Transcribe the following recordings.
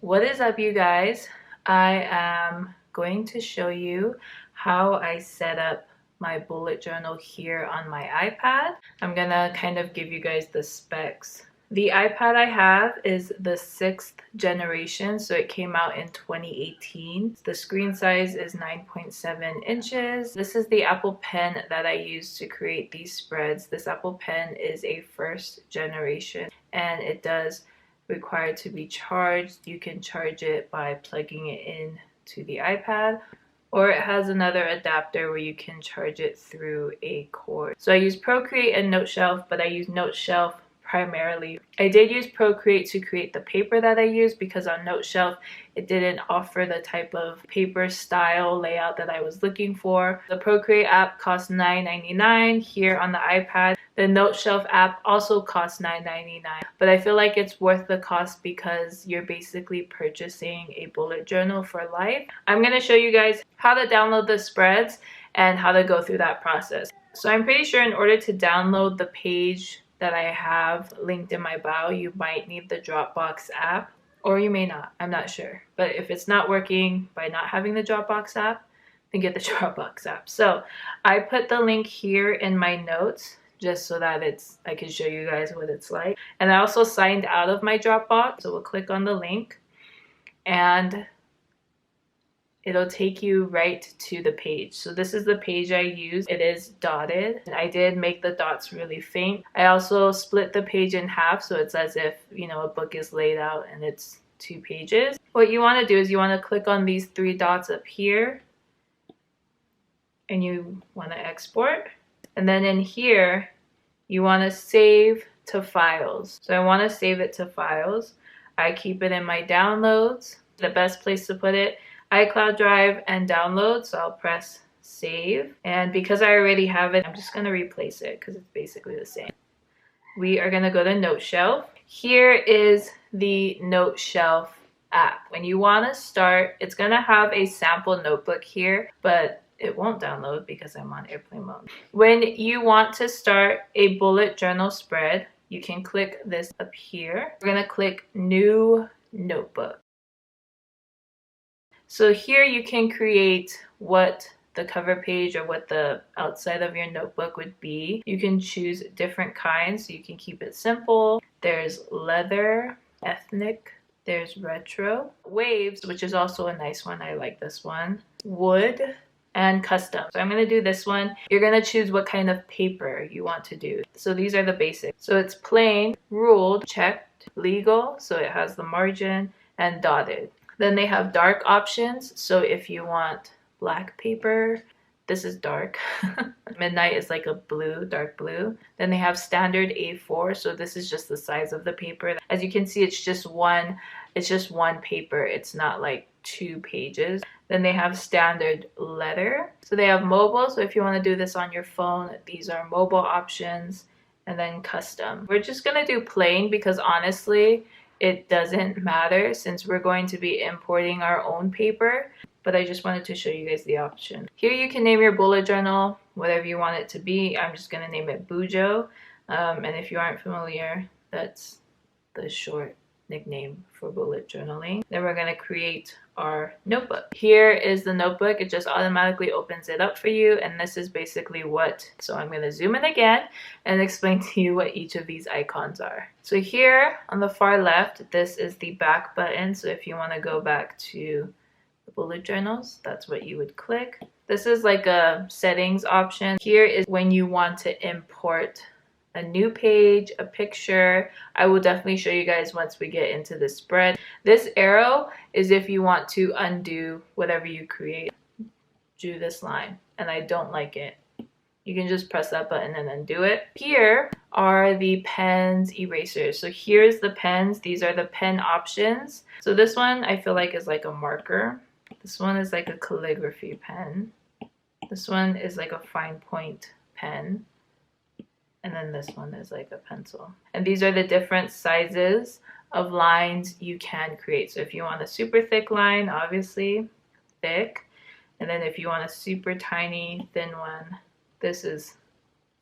What is up, you guys? I am going to show you how I set up my bullet journal here on my iPad. I'm gonna kind of give you guys the specs. The iPad I have is the 6th generation, so it came out in 2018. The screen size is 9.7 inches. This is the Apple Pen that I use to create these spreads. This Apple Pen is a 1st generation and it does require to be charged. You can charge it by plugging it in to the iPad, or it has another adapter where you can charge it through a cord. So I use Procreate and Noteshelf, but I use Noteshelf primarily. I did use Procreate to create the paper that I use because on Noteshelf it didn't offer the type of paper style layout that I was looking for. The Procreate app costs $9.99 here on the iPad. The Noteshelf app also costs $9.99, but I feel like it's worth the cost because you're basically purchasing a bullet journal for life. I'm going to show you guys how to download the spreads and how to go through that process. So I'm pretty sure in order to download the page that I have linked in my bio, you might need the Dropbox app, or you may not. I'm not sure. But if it's not working by not having the Dropbox app, then get the Dropbox app. So I put the link here in my notes just so that I can show you guys what it's like. And I also signed out of my Dropbox, so we'll click on the link and it'll take you right to the page. So this is the page I use. It is dotted. I did make the dots really faint. I also split the page in half, so it's as if, you know, a book is laid out and it's 2 pages. What you want to do is you want to click on these 3 dots up here and you want to export. And then in here, you want to save to files. So I want to save it to files. I keep it in my downloads. The best place to put it, iCloud Drive and download. So I'll press save. And because I already have it, I'm just going to replace it because it's basically the same. We are going to go to Noteshelf. Here is the Noteshelf app. When you want to start, it's going to have a sample notebook here, but it won't download because I'm on airplane mode. When you want to start a bullet journal spread, you can click this up here. We're going to click New Notebook. So here you can create what the cover page or what the outside of your notebook would be. You can choose different kinds, so you can keep it simple. There's leather, ethnic, there's retro, waves, which is also a nice one. I like this one. Wood, and custom. So I'm going to do this one. You're going to choose what kind of paper you want to do. So these are the basics. So it's plain, ruled, checked, legal, so it has the margin, and dotted. Then they have dark options. So if you want black paper, this is dark. Midnight is like a blue, dark blue. Then they have standard A4. So this is just the size of the paper. As you can see, it's just one paper. It's not like 2 pages. Then they have standard letter. So they have mobile. So if you want to do this on your phone, these are mobile options. And then custom. We're just going to do plain because honestly, it doesn't matter since we're going to be importing our own paper. But I just wanted to show you guys the option. Here you can name your bullet journal whatever you want it to be. I'm just going to name it Bujo. And if you aren't familiar, that's the short nickname for bullet journaling. Then we're going to create our notebook. Here is the notebook. It just automatically opens it up for you, and this is basically so I'm going to zoom in again and explain to you what each of these icons are. So here on the far left, this is the back button. So if you want to go back to the bullet journals, that's what you would click. This is like a settings option. Here is when you want to import a new page, a picture. I will definitely show you guys once we get into the spread. This arrow is if you want to undo whatever you create. Do this line, and I don't like it. You can just press that button and undo it. Here are the pens, erasers. So here's the pens. These are the pen options. So this one I feel like is like a marker. This one is like a calligraphy pen. This one is like a fine point pen. And then this one is like a pencil. And these are the different sizes of lines you can create. So if you want a super thick line, obviously thick. And then if you want a super tiny thin one, this is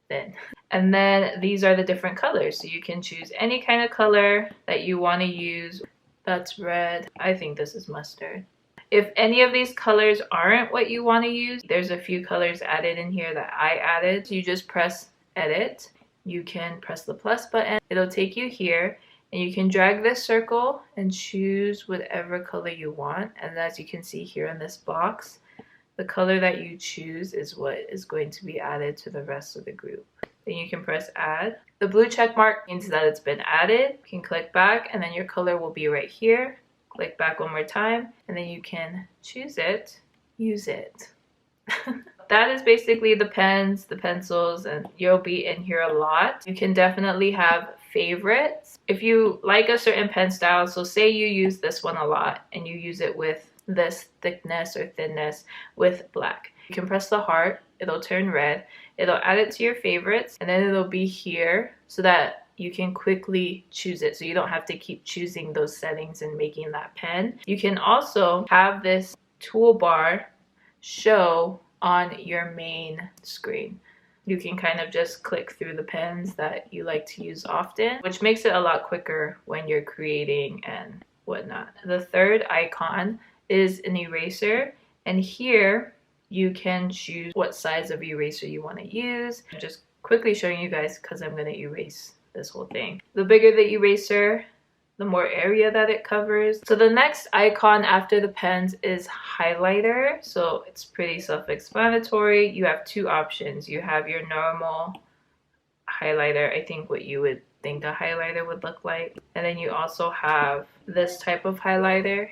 thin. And then these are the different colors. So you can choose any kind of color that you want to use. That's red. I think this is mustard. If any of these colors aren't what you want to use, there's a few colors added in here that I added. So you just press edit. You can press the plus button. It'll take you here and you can drag this circle and choose whatever color you want. And as you can see here in this box, the color that you choose is what is going to be added to the rest of the group. Then you can press add. The blue check mark means that it's been added. You can click back and then your color will be right here. Click back one more time and then you can choose it, use it. That is basically the pens, the pencils, and you'll be in here a lot. You can definitely have favorites. If you like a certain pen style, so say you use this one a lot and you use it with this thickness or thinness with black. You can press the heart, it'll turn red, it'll add it to your favorites, and then it'll be here so that you can quickly choose it so you don't have to keep choosing those settings and making that pen. You can also have this toolbar show on your main screen. You can kind of just click through the pens that you like to use often, which makes it a lot quicker when you're creating and whatnot. The third icon is an eraser, and here you can choose what size of eraser you want to use. I'm just quickly showing you guys because I'm going to erase this whole thing. The bigger the eraser, the more area that it covers. So the next icon after the pens is highlighter. So it's pretty self-explanatory. You have two options. You have your normal highlighter, I think what you would think a highlighter would look like. And then you also have this type of highlighter,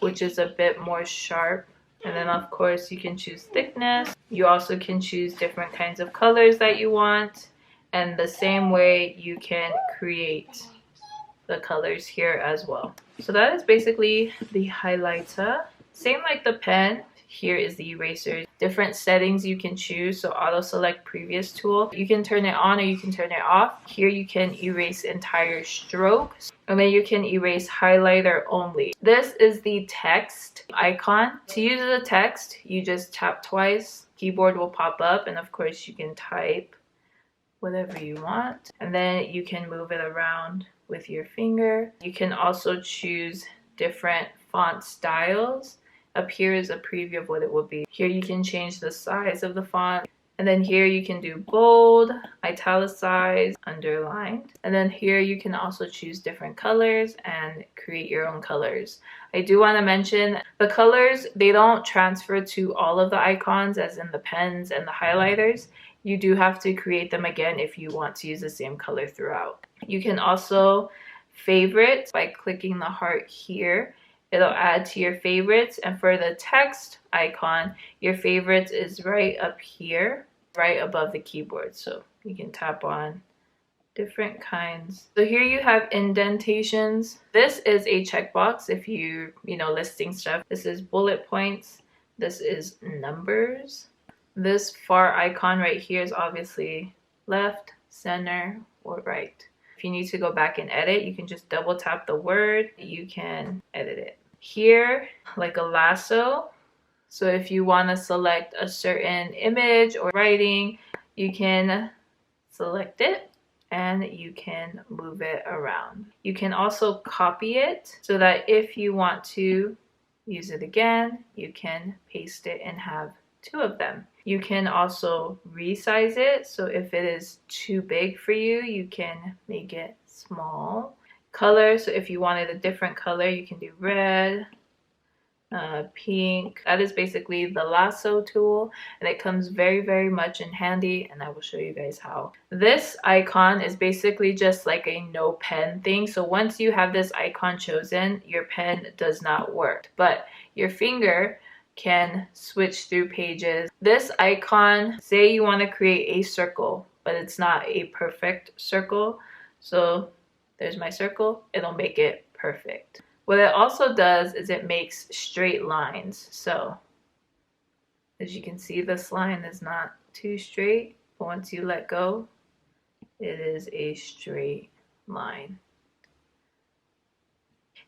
which is a bit more sharp. And then of course you can choose thickness. You also can choose different kinds of colors that you want. And the same way you can create the colors here as well. So that is basically the highlighter. Same like the pen, here is the eraser. Different settings you can choose. So auto select previous tool. You can turn it on or you can turn it off. Here you can erase entire strokes. And then you can erase highlighter only. This is the text icon. To use the text, you just tap twice. Keyboard will pop up and of course you can type whatever you want. And then you can move it around with your finger. You can also choose different font styles. Up here is a preview of what it will be. Here you can change the size of the font. And then here you can do bold, italicized, underlined. And then here you can also choose different colors and create your own colors. I do want to mention the colors, they don't transfer to all of the icons as in the pens and the highlighters. You do have to create them again if you want to use the same color throughout. You can also favorite by clicking the heart here. It'll add to your favorites, and for the text icon, your favorites is right up here, right above the keyboard. So you can tap on different kinds. So here you have indentations. This is a checkbox if you listing stuff. This is bullet points. This is numbers. This far icon right here is obviously left, center, or right. If you need to go back and edit, you can just double tap the word. You can edit it. Here, like a lasso. So if you want to select a certain image or writing, you can select it and you can move it around. You can also copy it so that if you want to use it again, you can paste it and have two of them. You can also resize it. So if it is too big for you, you can make it small. Color, so if you wanted a different color, you can do red, pink. That is basically the lasso tool, and it comes very, very much in handy, and I will show you guys how. This icon is basically just like a no pen thing. So once you have this icon chosen, your pen does not work, but your finger can switch through pages. This icon, say you want to create a circle, but it's not a perfect circle. So there's my circle, it'll make it perfect. What it also does is it makes straight lines. So as you can see, this line is not too straight, but once you let go, it is a straight line.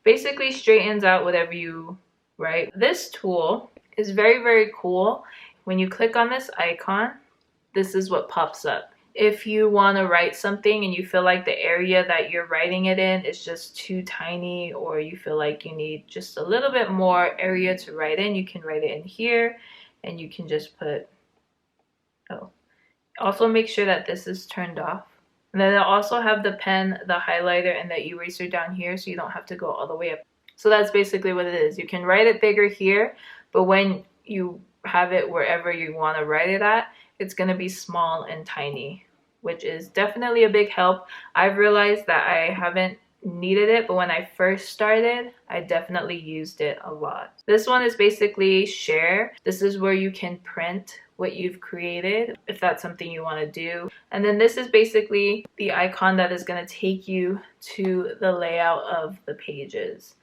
Basically straightens out whatever you write. This tool is very, very cool. When you click on this icon, this is what pops up. If you want to write something and you feel like the area that you're writing it in is just too tiny, or you feel like you need just a little bit more area to write in, you can write it in here and you can just put, oh, also make sure that this is turned off. And then I'll also have the pen, the highlighter, and the eraser down here so you don't have to go all the way up. So that's basically what it is. You can write it bigger here, but when you have it wherever you want to write it at, it's going to be small and tiny, which is definitely a big help. I've realized that I haven't needed it, but when I first started, I definitely used it a lot. This one is basically share. This is where you can print what you've created if that's something you want to do. And then this is basically the icon that is going to take you to the layout of the pages.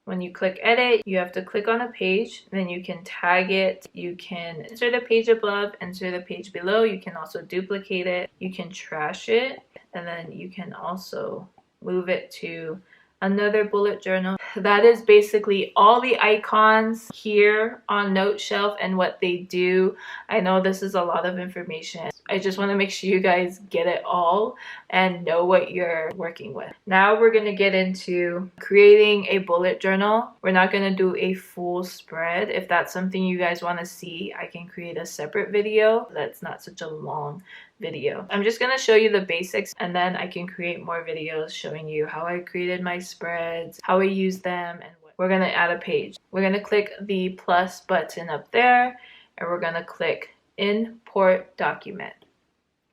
When you click edit, you have to click on a page, then you can tag it, you can insert the page above, insert the page below, you can also duplicate it, you can trash it, and then you can also move it to another bullet journal. That is basically all the icons here on Noteshelf and what they do. I know this is a lot of information. I just want to make sure you guys get it all and know what you're working with. Now we're going to get into creating a bullet journal. We're not going to do a full spread. If that's something you guys want to see, I can create a separate video that's not such a long video. I'm just going to show you the basics, and then I can create more videos showing you how I created my spreads, how I use them, and what. We're going to add a page. We're going to click the plus button up there, and we're going to click import document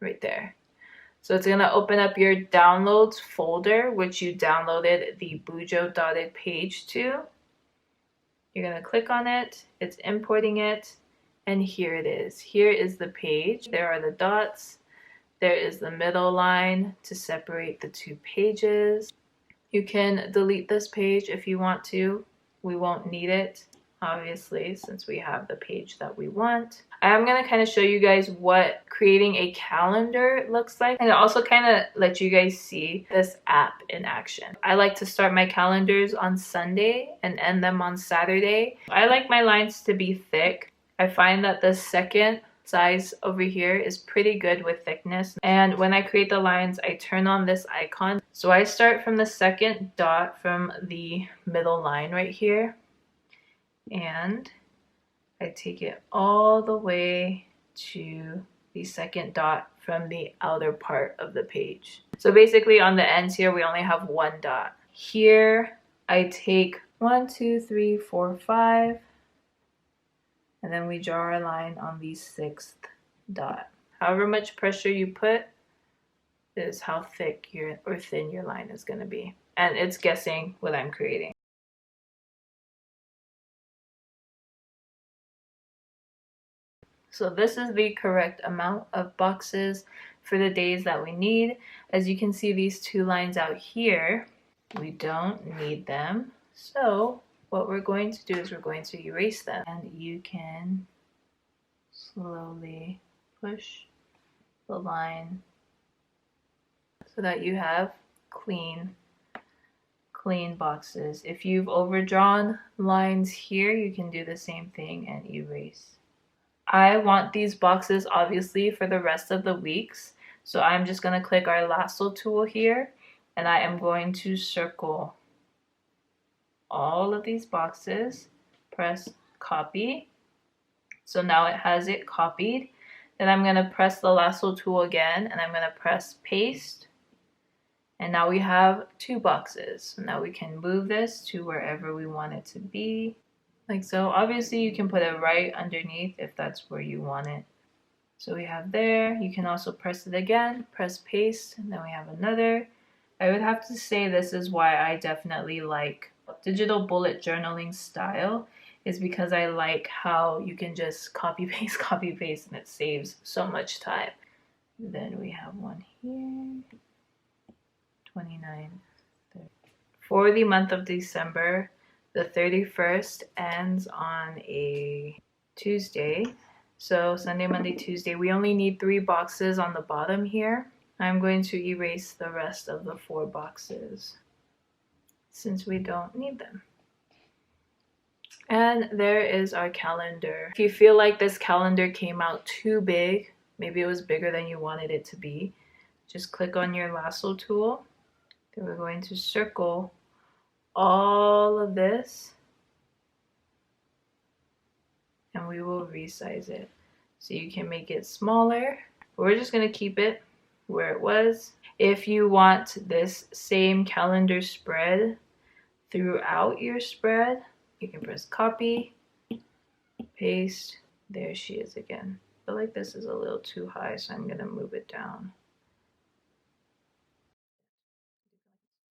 right there. So it's going to open up your downloads folder, which you downloaded the Bujo dotted page to. You're going to click on it. It's importing it. And here it is. Here is the page. There are the dots. There is the middle line to separate the two pages. You can delete this page if you want to. We won't need it, obviously, since we have the page that we want. I am going to kind of show you guys what creating a calendar looks like, and also kind of let you guys see this app in action. I like to start my calendars on Sunday and end them on Saturday. I like my lines to be thick. I find that the second size over here is pretty good with thickness, and when I create the lines, I turn on this icon. So I start from the second dot from the middle line right here, and I take it all the way to the second dot from the outer part of the page. So basically on the ends here, we only have one dot. Here, I take 1, 2, 3, 4, 5, and then we draw a line on the 6th dot. However much pressure you put is how thick or thin your line is going to be. And it's guessing what I'm creating. So this is the correct amount of boxes for the days that we need. As you can see, these two lines out here, we don't need them. So what we're going to do is we're going to erase them. And you can slowly push the line so that you have clean boxes. If you've overdrawn lines here, you can do the same thing and erase. I want these boxes obviously for the rest of the weeks, so I'm just going to click our lasso tool here, and I am going to circle all of these boxes, press copy. So now it has it copied. Then I'm going to press the lasso tool again, and I'm going to press paste. And now we have two boxes. So now we can move this to wherever we want it to be. Like so. Obviously you can put it right underneath if that's where you want it. So we have there. You can also press it again, press paste, and then we have another. I would have to say this is why I definitely like digital bullet journaling style, is because I like how you can just copy paste, and it saves so much time. Then we have one here, 29, 30. For the month of December, the 31st ends on a Tuesday. So Sunday, Monday, Tuesday, we only need 3 boxes on the bottom here. I'm going to erase the rest of the 4 boxes since we don't need them. And there is our calendar. If you feel like this calendar came out too big, maybe it was bigger than you wanted it to be, just click on your lasso tool. Then we're going to circle all of this and we will resize it. So you can make it smaller. We're just gonna keep it where it was. If you want this same calendar spread throughout your spread, you can press copy, paste. There she is again. I feel like this is a little too high, so I'm gonna move it down.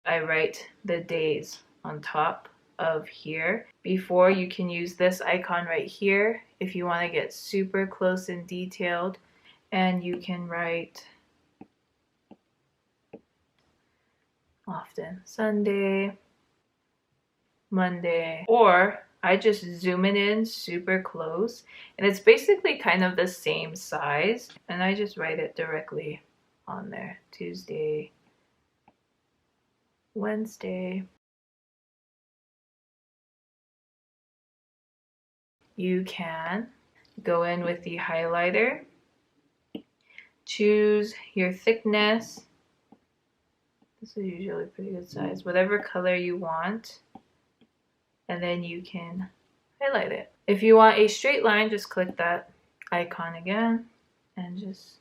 I write the days on top of here. Before, you can use this icon right here if you want to get super close and detailed, and you can write often Sunday, Monday, or I just zoom it in super close and it's basically kind of the same size and I just write it directly on there. Tuesday, Wednesday. You can go in with the highlighter, choose your thickness. This is usually a pretty good size, whatever color you want, and then you can highlight it. If you want a straight line, just click that icon again and just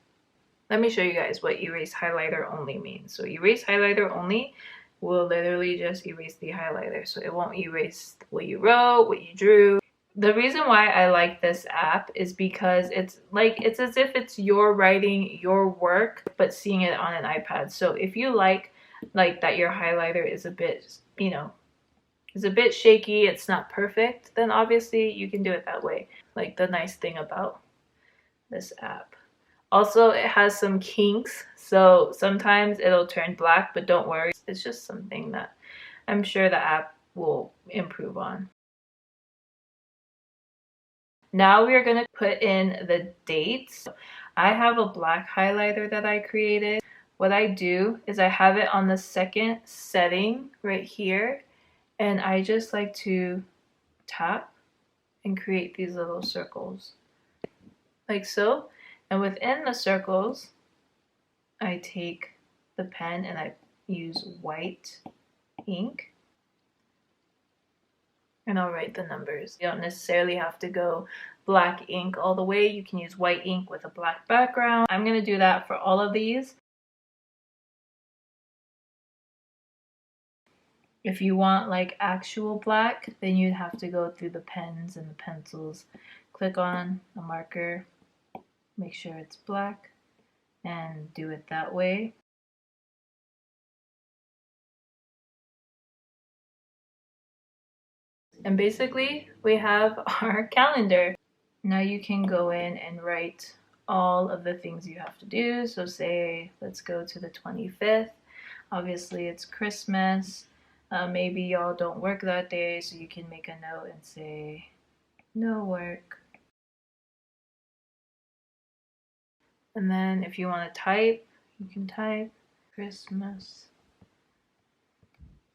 let me show you guys what erase highlighter only means. So erase highlighter only will literally just erase the highlighter, so it won't erase what you wrote, what you drew. The reason why I like this app is because it's as if it's your writing, your work, but seeing it on an iPad. So if you like that your highlighter is a bit, you know, is a bit shaky, it's not perfect, then obviously you can do it that way. Like the nice thing about this app. Also, it has some kinks, so sometimes it'll turn black, but don't worry. It's just something that I'm sure the app will improve on. Now we are going to put in the dates. I have a black highlighter that I created. What I do is I have it on the second setting right here, and I just like to tap and create these little circles like so. And within the circles, I take the pen and I use white ink and I'll write the numbers. You don't necessarily have to go black ink all the way. You can use white ink with a black background. I'm going to do that for all of these. If you want like actual black, then you'd have to go through the pens and the pencils. Click on a marker, make sure it's black, and do it that way. And basically, we have our calendar. Now you can go in and write all of the things you have to do. So say, let's go to the 25th. Obviously, it's Christmas. Maybe y'all don't work that day, so you can make a note and say, no work. And then if you want to type, you can type Christmas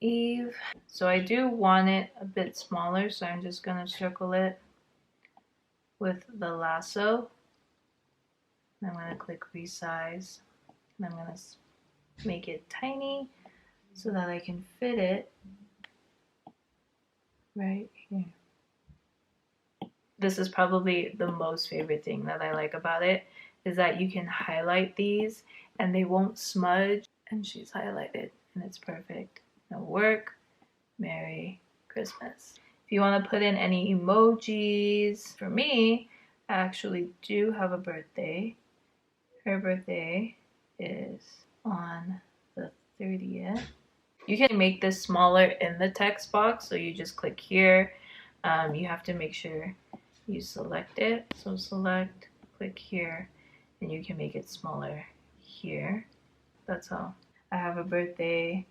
Eve. So I do want it a bit smaller, so I'm just going to circle it with the lasso. I'm going to click resize, and I'm going to make it tiny so that I can fit it right here. This is probably the most favorite thing that I like about it, is that you can highlight these and they won't smudge, and she's highlighted and it's perfect. No work, Merry Christmas. If you want to put in any emojis, for me, I actually do have a birthday. Her birthday is on the 30th. You can make this smaller in the text box, so you just click here. You have to make sure you select it. So select, click here, and you can make it smaller here. That's all. I have a birthday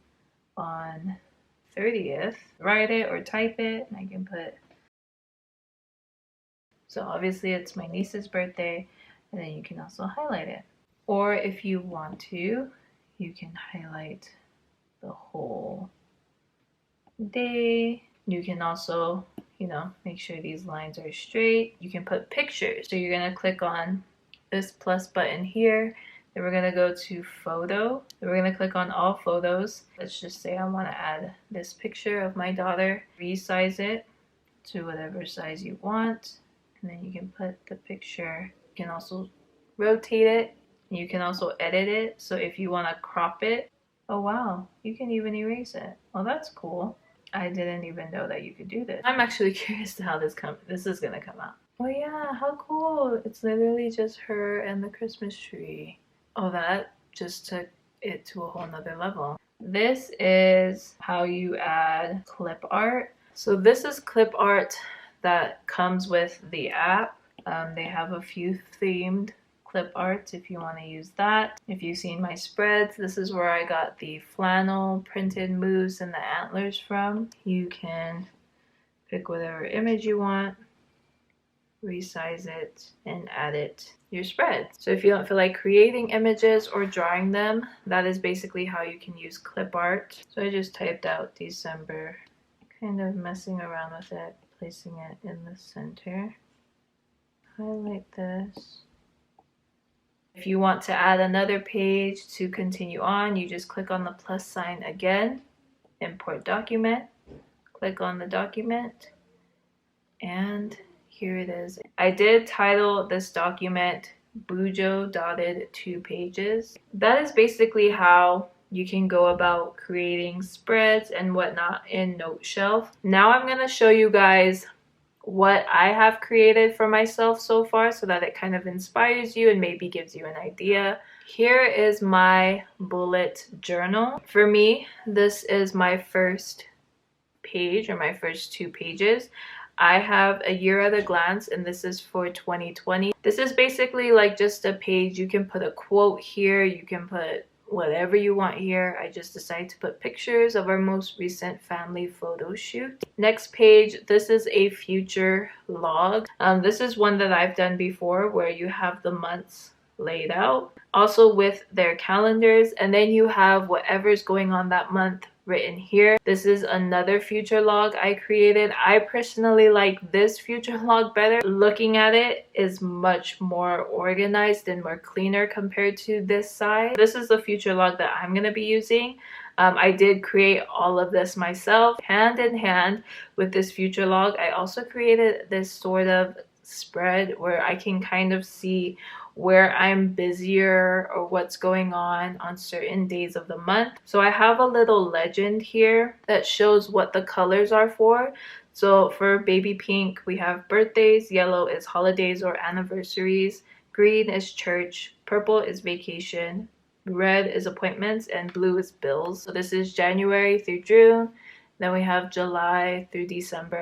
on 30th. Write it or type it, and I can put. So obviously it's my niece's birthday, and then you can also highlight it. Or if you want to, you can highlight the whole day. You can also, you know, make sure these lines are straight. You can put pictures. So you're gonna click on this plus button here. Then we're gonna go to photo. Then we're gonna click on all photos. Let's just say I wanna add this picture of my daughter. Resize it to whatever size you want. And then you can put the picture. You can also rotate it. You can also edit it. So if you wanna crop it, oh wow, you can even erase it. Well, that's cool. I didn't even know that you could do this. I'm actually curious to how this is gonna come out. Oh yeah, how cool. It's literally just her and the Christmas tree. Oh, that just took it to a whole nother level. This is how you add clip art. So this is clip art that comes with the app. They have a few themed clip arts if you want to use that. If you've seen my spreads, this is where I got the flannel printed moose and the antlers from. You can pick whatever image you want, resize it, and add it your spread. So if you don't feel like creating images or drawing them, that is basically how you can use clip art. So I just typed out December, kind of messing around with it, placing it in the center. Highlight this. If you want to add another page to continue on, you just click on the plus sign again, import document, click on the document, and here it is. I did title this document Bujo Dotted 2 Pages. That is basically how you can go about creating spreads and whatnot in Noteshelf. Now I'm going to show you guys what I have created for myself so far so that it kind of inspires you and maybe gives you an idea. Here is my bullet journal. For me, this is my first page, or my first 2 pages. I have a year at a glance, and this is for 2020. This is basically like just a page. You can put a quote here, you can put whatever you want here. I just decided to put pictures of our most recent family photo shoot. Next page, this is a future log. This is one that I've done before where you have the months laid out, also with their calendars, and then you have whatever's going on that month written here. This is another future log I created. I personally like this future log better. Looking at it is much more organized and more cleaner compared to this side. This is the future log that I'm going to be using. I did create all of this myself, hand in hand with this future log. I also created this sort of spread where I can kind of see where I'm busier or what's going on certain days of the month. So I have a little legend here that shows what the colors are for. So for baby pink, we have birthdays, yellow is holidays or anniversaries, green is church, purple is vacation, red is appointments, and blue is bills. So this is January through June. Then we have July through December.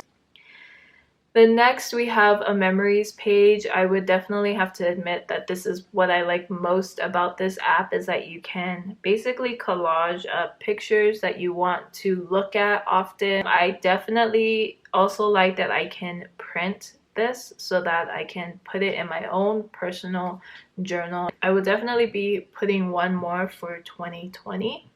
Then next we have a memories page. I would definitely have to admit that this is what I like most about this app, is that you can basically collage up pictures that you want to look at often. I definitely also like that I can print this so that I can put it in my own personal journal. I will definitely be putting one more for 2020.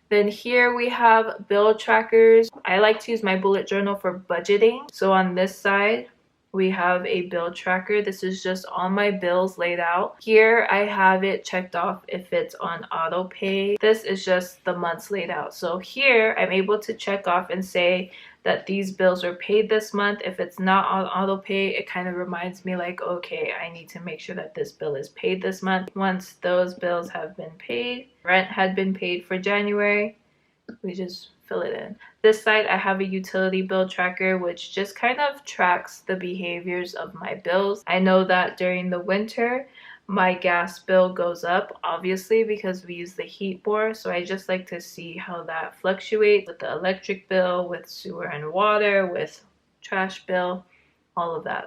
Then here we have bill trackers. I like to use my bullet journal for budgeting. So on this side, we have a bill tracker. This is just all my bills laid out. Here I have it checked off if it's on auto pay. This is just the months laid out. So here I'm able to check off and say that these bills are paid this month. If it's not on auto pay, it kind of reminds me like, okay, I need to make sure that this bill is paid this month. Once those bills have been paid, rent had been paid for January, we just fill it in. This side I have a utility bill tracker which just kind of tracks the behaviors of my bills. I know that during the winter my gas bill goes up, obviously, because we use the heat more, so I just like to see how that fluctuates with the electric bill, with sewer and water, with trash bill, all of that.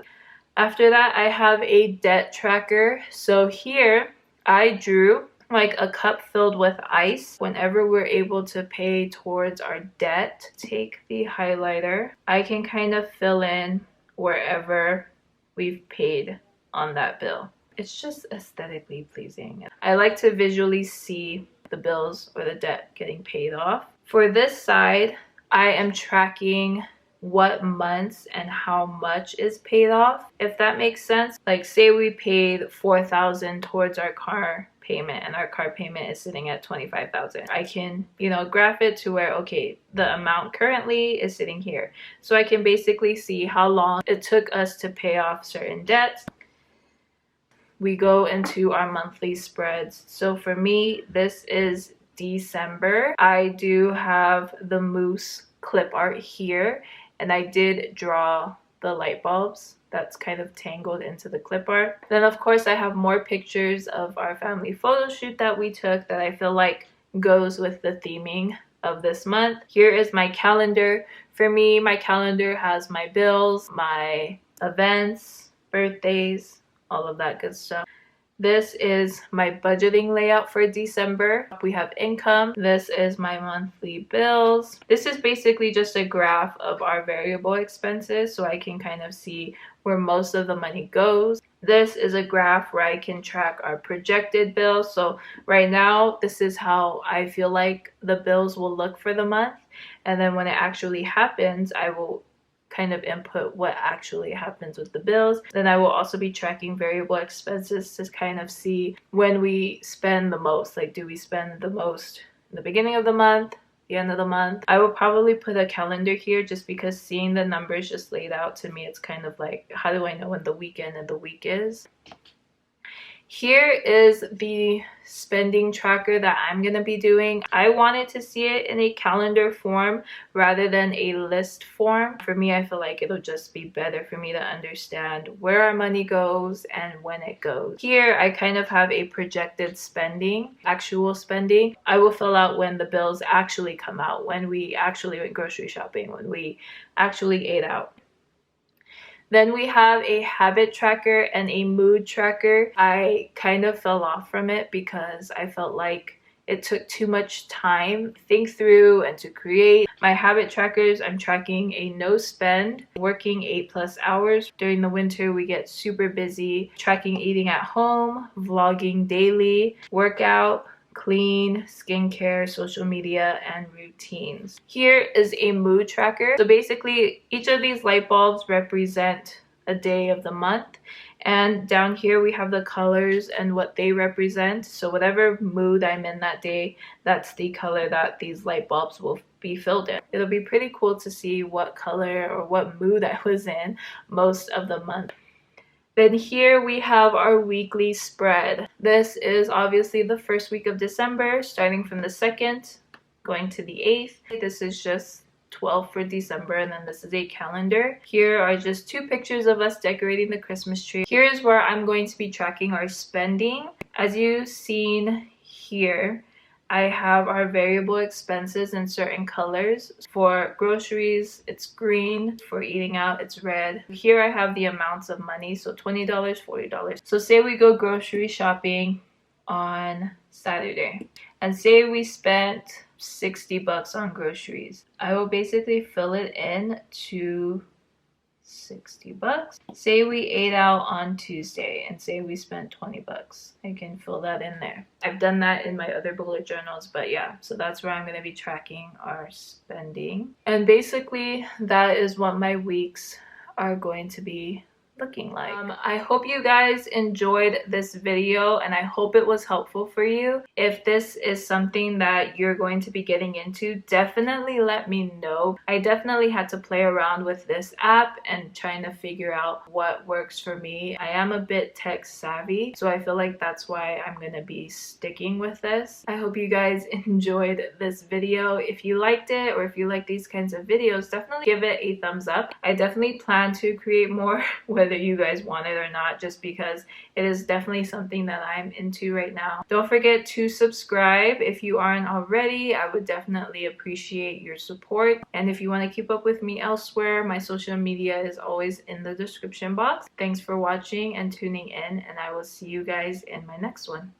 After that I have a debt tracker. So here I drew like a cup filled with ice whenever we're able to pay towards our debt. Take the highlighter. I can kind of fill in wherever we've paid on that bill. It's just aesthetically pleasing. I like to visually see the bills or the debt getting paid off. For this side, I am tracking what months and how much is paid off, if that makes sense. Like say we paid $4,000 towards our car payment and our car payment is sitting at $25,000. I can, graph it to where, okay, the amount currently is sitting here. So I can basically see how long it took us to pay off certain debts. We go into our monthly spreads. So for me, this is December. I do have the moose clip art here, and I did draw the light bulbs that's kind of tangled into the clip art. Then of course I have more pictures of our family photo shoot that we took that I feel like goes with the theming of this month. Here is my calendar. For me, my calendar has my bills, my events, birthdays, all of that good stuff. This is my budgeting layout for December. We have income. This is my monthly bills. This is basically just a graph of our variable expenses so I can kind of see where most of the money goes. This is a graph where I can track our projected bills. So right now, this is how I feel like the bills will look for the month. And then when it actually happens, I will kind of input what actually happens with the bills. Then I will also be tracking variable expenses to kind of see when we spend the most. Like, do we spend the most in the beginning of the month, the end of the month? I will probably put a calendar here just because seeing the numbers just laid out to me, it's kind of like, how do I know when the weekend and the week is? Here is the spending tracker that I'm going to be doing. I wanted to see it in a calendar form rather than a list form. For me, I feel like it'll just be better for me to understand where our money goes and when it goes. Here, I kind of have a projected spending, actual spending. I will fill out when the bills actually come out, when we actually went grocery shopping, when we actually ate out. Then we have a habit tracker and a mood tracker. I kind of fell off from it because I felt like it took too much time to think through and to create. My habit trackers, I'm tracking a no spend, working 8+ hours. During the winter, we get super busy, tracking eating at home, vlogging daily, workout, clean, skincare, social media, and routines. Here is a mood tracker. So basically, each of these light bulbs represent a day of the month. And down here we have the colors and what they represent. So whatever mood I'm in that day, that's the color that these light bulbs will be filled in. It'll be pretty cool to see what color or what mood I was in most of the month. Then here we have our weekly spread. This is obviously the first week of December, starting from the 2nd, going to the 8th. This is just 12 for December, and then this is a calendar. Here are just 2 pictures of us decorating the Christmas tree. Here is where I'm going to be tracking our spending. As you've seen here, I have our variable expenses in certain colors. For groceries, it's green. For eating out, it's red. Here I have the amounts of money, so $20, $40. So say we go grocery shopping on Saturday, and say we spent $60 on groceries. I will basically fill it in to $60. Say we ate out on Tuesday and say we spent $20. I can fill that in there. I've done that in my other bullet journals, but yeah, so that's where I'm going to be tracking our spending. And basically that is what my weeks are going to be looking like. I hope you guys enjoyed this video and I hope it was helpful for you. If this is something that you're going to be getting into, definitely let me know. I definitely had to play around with this app and trying to figure out what works for me. I am a bit tech savvy, so I feel like that's why I'm gonna be sticking with this. I hope you guys enjoyed this video. If you liked it or if you like these kinds of videos, definitely give it a thumbs up. I definitely plan to create more whether you guys want it or not, just because it is definitely something that I'm into right now. Don't forget to subscribe if you aren't already. I would definitely appreciate your support. And if you want to keep up with me elsewhere, my social media is always in the description box. Thanks for watching and tuning in, and I will see you guys in my next one.